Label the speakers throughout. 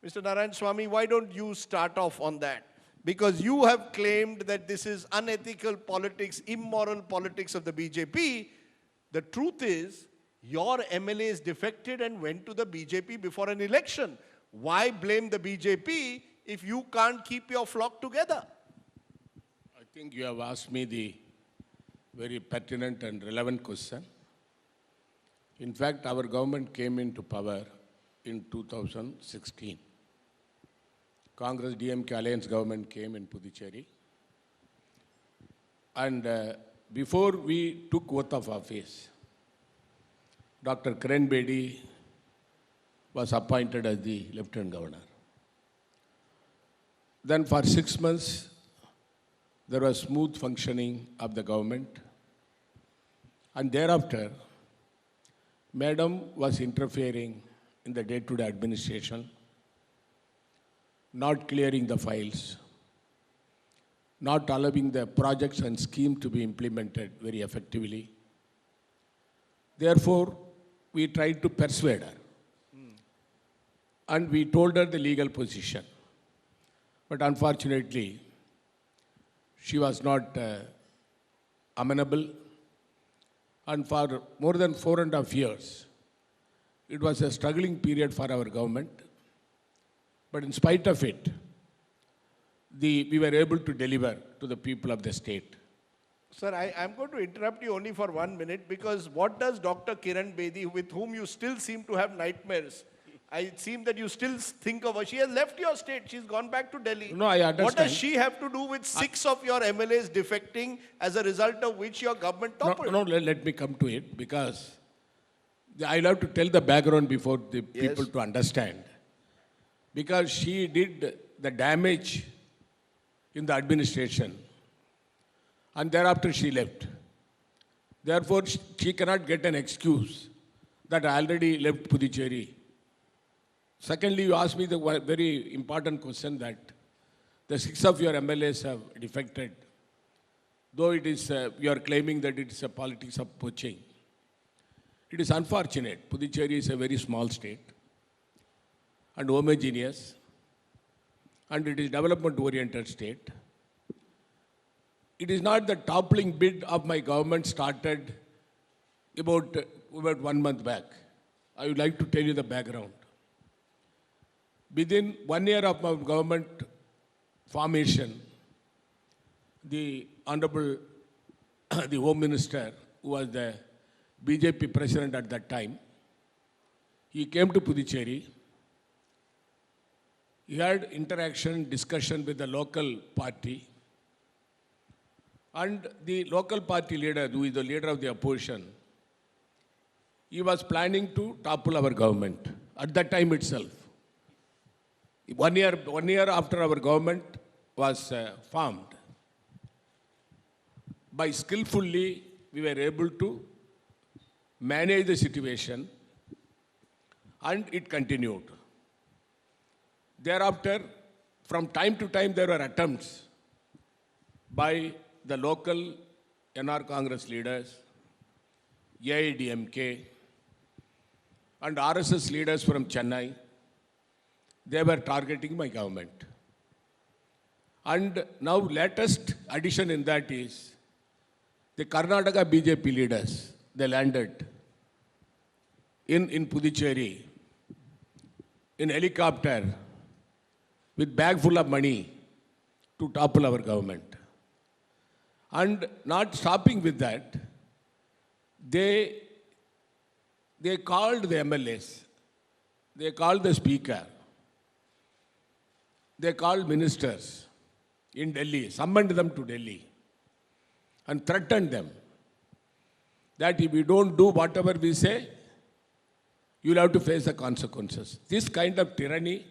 Speaker 1: Mr. Narayan Swamy, why don't you start off on that? Because you have claimed that this is unethical politics, immoral politics of the BJP. The truth is, your MLAs defected and went to the BJP before an election. Why blame the BJP if you can't keep your flock together?
Speaker 2: I think you have asked me the very pertinent and relevant question. In fact, our government came into power in 2016. Congress DMK alliance government came in Puducherry. And before we took oath of office, Dr. Kiran Bedi was appointed as the Lieutenant Governor. Then for 6 months, there was smooth functioning of the government. And thereafter, Madam was interfering in the day-to-day administration, not clearing the files, not allowing the projects and schemes to be implemented very effectively. Therefore, we tried to persuade her. And we told her the legal position. But unfortunately, she was not amenable. And for more than 4.5 years, it was a struggling period for our government. But in spite of it, we were able to deliver to the people of the state.
Speaker 1: Sir, I'm going to interrupt you only for 1 minute because what does Dr. Kiran Bedi, with whom you still seem to have nightmares, it seems that you still think of her. She has left your state. She's gone back to Delhi.
Speaker 2: No, I understand.
Speaker 1: What does she have to do with 6 of your MLAs defecting, as a result of which your government toppled?
Speaker 2: No, let me come to it, because I'll have to tell the background before the people to understand. Because she did the damage in the administration, and thereafter she left. Therefore, she cannot get an excuse that I already left Puducherry. Secondly, you asked me the very important question that the 6 of your MLAs have defected, though it is, you are claiming that it is a politics of poaching. It is unfortunate. Puducherry is a very small state and homogeneous, and it is development-oriented state. It is not the toppling bid of my government started about 1 month back. I would like to tell you the background. Within 1 year of my government formation, the Honorable the Home Minister, who was the BJP president at that time, he came to Puducherry. He had interaction, discussion with the local party. And the local party leader, who is the leader of the opposition, he was planning to topple our government at that time itself. 1 year after our government was formed, by skillfully we were able to manage the situation, and it continued. Thereafter, from time to time, there were attempts by the local NR Congress leaders, AIDMK, and RSS leaders from Chennai. They were targeting my government. And now latest addition in that is the Karnataka BJP leaders. They landed in Puducherry in helicopter with bag full of money to topple our government. And not stopping with that, they called the MLAs, they called the speaker, they called ministers in Delhi, summoned them to Delhi, and threatened them that if you don't do whatever we say, you'll have to face the consequences. This kind of tyranny,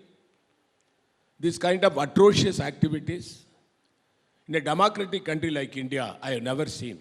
Speaker 2: this kind of atrocious activities, in a democratic country like India, I have never seen.